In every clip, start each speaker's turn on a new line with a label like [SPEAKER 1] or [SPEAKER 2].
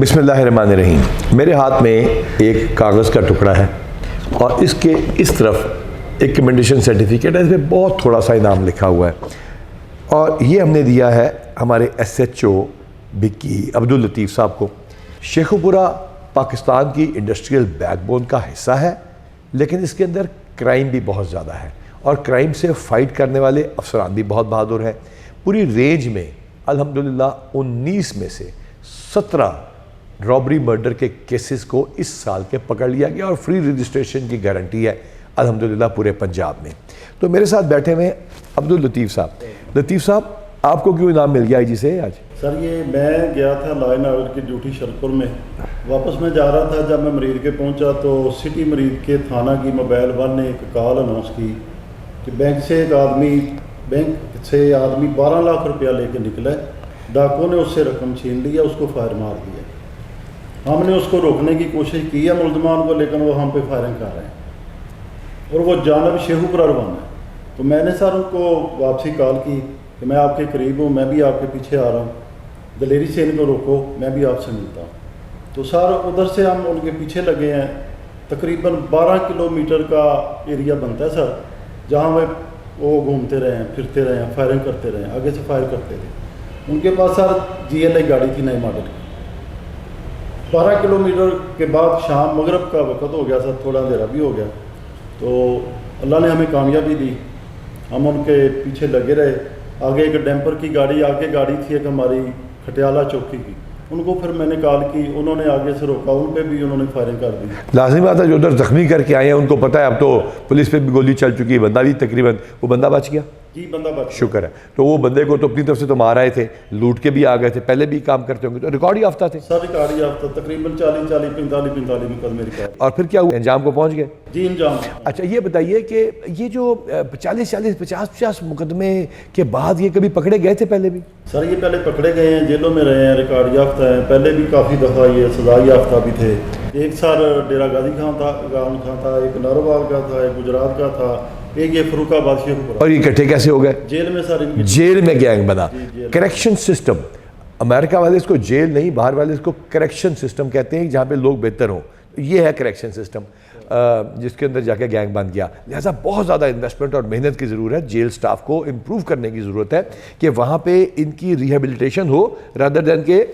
[SPEAKER 1] بسم اللہ الرحمن الرحیم۔ میرے ہاتھ میں ایک کاغذ کا ٹکڑا ہے اور اس کے اس طرف ایک کمنڈیشن سرٹیفکیٹ ہے، اس میں بہت تھوڑا سا انعام لکھا ہوا ہے، اور یہ ہم نے دیا ہے ہمارے ایس ایچ او بکی عبداللطیف صاحب کو۔ شیخو پورہ پاکستان کی انڈسٹریل بیک بون کا حصہ ہے، لیکن اس کے اندر کرائم بھی بہت زیادہ ہے، اور کرائم سے فائٹ کرنے والے افسران بھی بہت بہادر ہیں۔ پوری رینج میں الحمدللہ 19 میں سے 17 رابری مرڈر کے کیسز کو اس سال کے پکڑ لیا گیا، اور فری رجسٹریشن کی گارنٹی ہے الحمدللہ پورے پنجاب میں۔ تو میرے ساتھ بیٹھے ہوئے عبداللطیف صاحب۔ لطیف صاحب، آپ کو کیوں انعام مل گیا جی سے آج؟
[SPEAKER 2] سر یہ میں گیا تھا لا اینڈ آرڈر کی ڈیوٹی شرپور میں، واپس میں جا رہا تھا، جب میں مریض کے پہنچا تو سٹی مریض کے تھانہ کی موبائل ون نے ایک کال اناؤنس کی کہ بینک سے ایک آدمی 12 لاکھ روپیہ لے کے نکلا ہے، ڈاکوں نے اس سے رقم چھین لیا، اس کو فائر مار دیا۔ ہم نے اس کو روکنے کی کوشش کی ہے ملزمان کو، لیکن وہ ہم پہ فائرنگ کر رہے ہیں، اور وہ جانب شیخو پورہ روانہ ہے۔ تو میں نے سر ان کو واپسی کال کی کہ میں آپ کے قریب ہوں، میں بھی آپ کے پیچھے آ رہا ہوں، دلیری سے ان کو روکو، میں بھی آپ سے ملتا ہوں۔ تو سر ادھر سے ہم ان کے پیچھے لگے ہیں، تقریباً 12 کلومیٹر کا ایریا بنتا ہے سر، جہاں وہ گھومتے رہے ہیں، پھرتے رہے ہیں، فائرنگ کرتے رہے ہیں، آگے سے فائر کرتے تھے۔ ان کے پاس سر GLI گاڑی تھی نئے ماڈل کی۔ 12 کلومیٹر کے بعد شام مغرب کا وقت ہو گیا سر، تھوڑا اندھیرا بھی ہو گیا، تو اللہ نے ہمیں کامیابی دی، ہم ان کے پیچھے لگے رہے۔ آگے ایک ڈیمپر کی گاڑی، آگے گاڑی تھی ایک ہماری کھٹیالہ چوکی کی، ان کو پھر میں نے کال کی، انہوں نے آگے سے روکا، ان پہ بھی انہوں نے فائرنگ کر دی۔
[SPEAKER 1] لازمی بات ہے، جو ادھر زخمی کر کے آئے ہیں ان کو پتہ ہے اب تو پولیس پہ بھی گولی چل چکی ہے، بندہ بھی تقریباً وہ بندہ بچ گیا،
[SPEAKER 2] جی بندہ بچ گیا،
[SPEAKER 1] شکر ہے۔ تو وہ بندے کو تو اپنی طرف سے تو مار آئے تھے، لوٹ کے بھی آ گئے تھے، پہلے بھی کام کرتے ہوں گے، تو ریکارڈ ہی یافتہ تھے
[SPEAKER 2] سر ریکارڈ یافتہ، تقریباً 45 مقدمے ریکارڈ۔
[SPEAKER 1] اور پھر کیا ہوا، انجام کو پہنچ گئے؟
[SPEAKER 2] جی انجام۔
[SPEAKER 1] اچھا یہ بتائیے کہ یہ جو 50 مقدمے کے بعد یہ کبھی پکڑے گئے تھے پہلے بھی؟
[SPEAKER 2] سر یہ پہلے پکڑے گئے ہیں، جیلوں میں رہے ہیں، ریکارڈ یافتہ ہیں، پہلے بھی کافی دفعہ یہ سزا یافتہ بھی تھے۔ ایک سال ڈیرہ غازی خان تھا، ایک ناروال کا تھا، ایک گجرات کا تھا، ایک یہ فروخ آباد شیخو پورہ۔
[SPEAKER 1] اور یہ اکٹھے کیسے ہو گئے؟
[SPEAKER 2] جیل میں سر،
[SPEAKER 1] جیل میں گینگ بنا۔ کریکشن سسٹم، امریکہ والے اس کو جیل نہیں، باہر والے اس کو کریکشن سسٹم کہتے ہیں، جہاں پہ لوگ بہتر ہوں، یہ ہے کریکشن سسٹم، جس کے اندر جا کے گینگ بن گیا۔ لہٰذا بہت زیادہ انویسٹمنٹ اور محنت کی ضرورت ہے، جیل سٹاف کو امپروو کرنے کی ضرورت ہے کہ وہاں پہ ان کی ریہیبلیٹیشن ہو، رادر دین کہ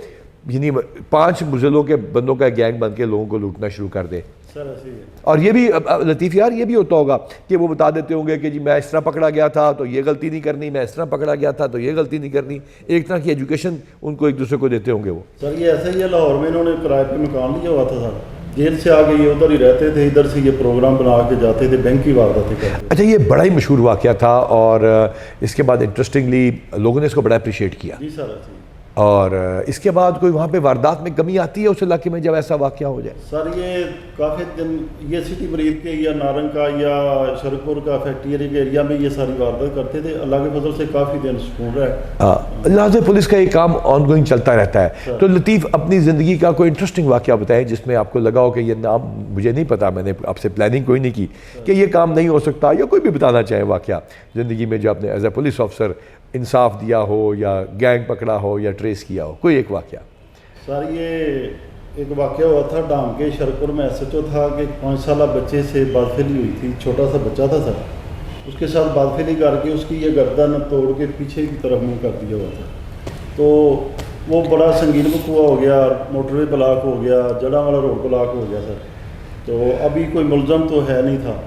[SPEAKER 1] یعنی 5 مزلوں کے بندوں کا گینگ بن کے لوگوں کو لوٹنا شروع کر دے۔ اور یہ بھی لطیف یار، یہ بھی ہوتا ہوگا کہ وہ بتا دیتے ہوں گے کہ جی میں اس طرح پکڑا گیا تھا تو یہ غلطی نہیں کرنی، میں اس طرح پکڑا گیا تھا تو یہ غلطی نہیں کرنی، ایک طرح کی ایجوکیشن ان کو ایک دوسرے کو دیتے ہوں گے وہ۔
[SPEAKER 2] سر یہ ایسے ہی ہے، لاہور میں انہوں نے کرائے پہ مکان لیا ہوا تھا سر، جیل سے آگے یہ ادھر ہی رہتے تھے، ادھر سے یہ پروگرام بنا کے جاتے تھے، بینک کی وارداتیں کرتے تھے۔
[SPEAKER 1] اچھا یہ بڑا ہی مشہور واقعہ تھا، اور اس کے بعد انٹرسٹنگلی لوگوں نے اس کو بڑا اپریشیٹ کیا۔
[SPEAKER 2] جی سر ایسے ہی۔
[SPEAKER 1] اور اس کے بعد کوئی وہاں پہ واردات میں کمی آتی ہے اس علاقے میں جب ایسا واقعہ ہو جائے؟
[SPEAKER 2] سر یہ کافی دن یہ سٹی مریض کے یا نارنگ کا یا شرپور کا فیکٹری کے ایریا میں یہ ساری واردات کرتے تھے، اللہ کے فضل سے کافی دن سکون رہا ہے۔
[SPEAKER 1] لہٰذا پولیس کا یہ کام آن گوئنگ چلتا رہتا ہے۔ تو لطیف اپنی زندگی کا کوئی انٹرسٹنگ واقعہ بتائیں جس میں آپ کو لگا ہو کہ یہ نام مجھے نہیں پتا، میں نے آپ سے پلاننگ کوئی نہیں کی کہ یہ کام نہیں ہو سکتا، یا کوئی بھی بتانا چاہیں واقعہ زندگی میں جو آپ نے ایز اے پولیس آفیسر انصاف دیا ہو یا گینگ پکڑا ہو یا ٹریس کیا ہو، کوئی ایک واقعہ۔
[SPEAKER 2] سر یہ ایک واقعہ ہوا تھا ڈام کے شرپور میں، ایس ایچ او تھا کہ 5 سالہ بچے سے بدفعلی ہوئی تھی، چھوٹا سا بچہ تھا سر، اس کے ساتھ بدفعلی کر کے اس کی یہ گردن توڑ کے پیچھے کی طرف منہ کر دیا ہوا تھا، تو وہ بڑا سنگین وقوع ہو گیا، موٹر وے بلاک ہو گیا، جڑا والا روڈ بلاک ہو گیا سر۔ تو ابھی کوئی ملزم تو ہے نہیں تھا،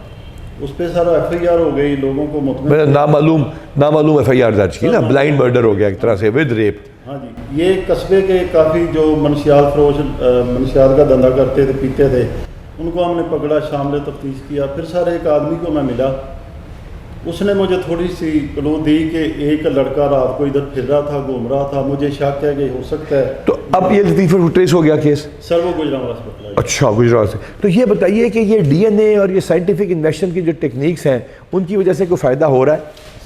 [SPEAKER 2] اس پہ سارا FIR ہو گئی، لوگوں کو مطمئن
[SPEAKER 1] نامعلوم FIR درج کی نا، بلائنڈ مرڈر ہو گیا ایک طرح سے ود ریپ۔
[SPEAKER 2] ہاں جی، یہ قصبے کے کافی جو منشیات فروش منشیات کا دھندا کرتے تھے، پیتے تھے، ان کو ہم نے پکڑا، شامل تفتیش کیا۔ پھر سر ایک آدمی کو میں ملا، اس نے مجھے تھوڑی سی کلو دی کہ ایک لڑکا رات کو ادھر پھر رہا تھا، گھوم رہا تھا، مجھے شک ہے کہ ہو سکتا ہے۔
[SPEAKER 1] تو اب یہ لطیف ٹریس ہو گیا کیس؟
[SPEAKER 2] سر وہ گجرات سے پکڑا۔
[SPEAKER 1] اچھا گجرات سے۔ تو یہ بتائیے کہ یہ DNA اور یہ سائنٹیفک انویسٹیگیشن کی جو ٹیکنیکس ہیں ان کی وجہ سے کوئی فائدہ ہو رہا ہے؟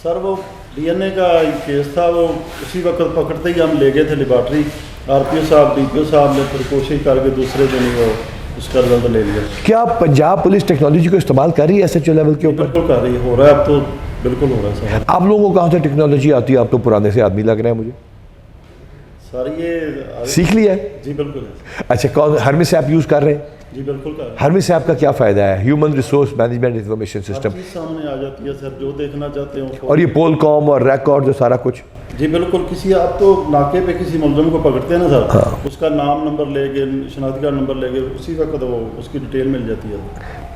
[SPEAKER 2] سر وہ DNA کا کیس تھا، وہ اسی وقت پکڑتے ہی ہم لے گئے تھے لیبارٹری، RPO صاحب DPO صاحب نے پھر کوشش کر کے دوسرے دن ہی وہ اس کا رزلٹ لے لیا۔
[SPEAKER 1] کیا پنجاب پولیس ٹیکنالوجی کو استعمال کر رہی ہے SHO لیول کے اوپر؟
[SPEAKER 2] بالکل کر رہی ہے، ہو رہا ہے اب تو، بالکل ہو رہا ہے سر۔
[SPEAKER 1] آپ لوگوں کو کہاں سے ٹیکنالوجی آتی ہے؟ آپ تو پرانے سے آدمی لگ رہے ہیں مجھے۔
[SPEAKER 2] سر یہ
[SPEAKER 1] سیکھ لیا ہے؟
[SPEAKER 2] جی بالکل ہے
[SPEAKER 1] اچھا کون ہرمس سے آپ یوز کر رہے ہیں؟
[SPEAKER 2] جی بالکل کر
[SPEAKER 1] ہرمس سے آپ کا کیا فائدہ ہے؟ Human resource management information system,
[SPEAKER 2] چیز سامنے آ جاتی ہے سر، جو دیکھنا چاہتے ہوں
[SPEAKER 1] اور یہ پول کام اور ریکارڈ جو سارا کچھ.
[SPEAKER 2] جی بالکل. کسی آپ تو ناکے پہ کسی ملزم کو پکڑتے ہیں نا سر، اس کا نام نمبر لے کے شناختی کارڈ نمبر لے کے اسی وقت وہ اس کی ڈیٹیل مل جاتی ہے.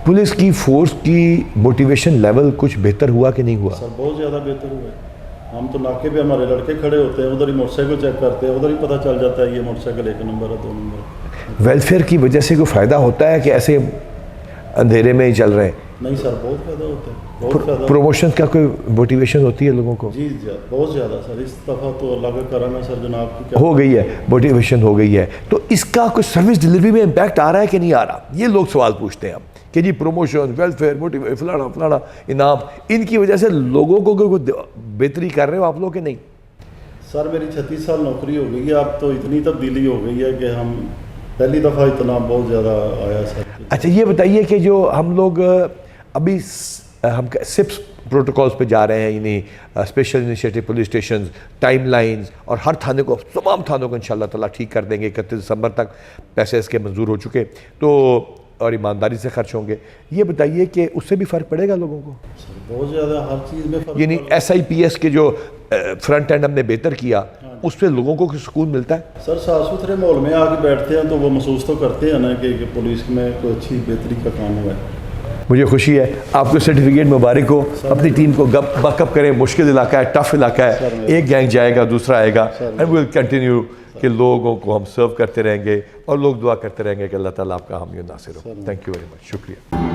[SPEAKER 1] پولیس کی فورس کی موٹیویشن لیول کچھ بہتر ہوا کہ نہیں ہوا؟
[SPEAKER 2] سر بہت زیادہ بہتر ہوا ہے. ہم تو ناکے پہ ہمارے لڑکے کھڑے ہوتے ہیں، ادھر ہی موٹر سائیکل چیک کرتے ہیں، ادھر ہی پتہ چل جاتا ہے یہ موٹر سائیکل 1 نمبر ہے 2 نمبر.
[SPEAKER 1] ویلفیئر کی وجہ سے کوئی فائدہ ہوتا ہے کہ ایسے اندھیرے میں ہی چل رہے ہیں؟
[SPEAKER 2] نہیں سر بہت فائدہ ہوتا ہے، بہت فائدہ.
[SPEAKER 1] پروموشن کا کوئی موٹیویشن ہوتی ہے لوگوں کو؟
[SPEAKER 2] جی بہت زیادہ سر. اس دفعہ تو اللہ کا کرم ہے سر جناب کی کیا
[SPEAKER 1] ہو گئی ہے موٹیویشن ہو گئی ہے. تو اس کا کوئی سروس ڈلیوری میں امپیکٹ آ رہا ہے کہ نہیں آ رہا؟ یہ لوگ سوال پوچھتے ہیں ہم کہ جی پروموشن، ویلفیئر، موٹیویشن، فلانا فلانا انعام، ان کی وجہ سے لوگوں کو کوئی بہتری کر رہے ہو آپ لوگ کہ نہیں؟
[SPEAKER 2] سر میری 36 سال نوکری ہو گئی ہے، اب تو اتنی تبدیلی ہو گئی ہے کہ ہم پہلی دفعہ اتنا بہت زیادہ آیا سر.
[SPEAKER 1] اچھا یہ بتائیے کہ جو ہم لوگ ابھی ہم سپس پروٹوکالز پہ جا رہے ہیں، یعنی special initiative police stations, time lines, اور ہر تھانے کو، تمام تھانوں کو انشاءاللہ تعالیٰ ٹھیک کر دیں گے. 31 دسمبر تک پیسے اس کے منظور ہو چکے، تو اور ایمانداری سے خرچ ہوں گے. یہ بتائیے کہ اس سے بھی فرق پڑے گا لوگوں کو؟
[SPEAKER 2] بہت زیادہ ہر چیز میں فرق.
[SPEAKER 1] یعنی SIPS کے جو فرنٹ اینڈ ہم نے بہتر کیا، اس پہ لوگوں کو سکون ملتا ہے؟
[SPEAKER 2] سر صاف ستھرے ماحول میں آ کے بیٹھتے ہیں تو وہ محسوس تو کرتے ہیں نا کہ پولیس میں کوئی اچھی بہتری کا کام ہوا ہے.
[SPEAKER 1] مجھے خوشی ہے. آپ کو سرٹیفکیٹ مبارک ہو. اپنی ٹیم کو بیک اپ کریں. مشکل علاقہ ہے، ٹف علاقہ ہے. ایک گینگ جائے گا، دوسرا آئے گا، اینڈ وی ول کنٹینیو کہ لوگوں کو ہم سرو کرتے رہیں گے، اور لوگ دعا کرتے رہیں گے کہ اللہ تعالیٰ آپ کا حامی و ناصر ہو. Thank you very much. شکریہ.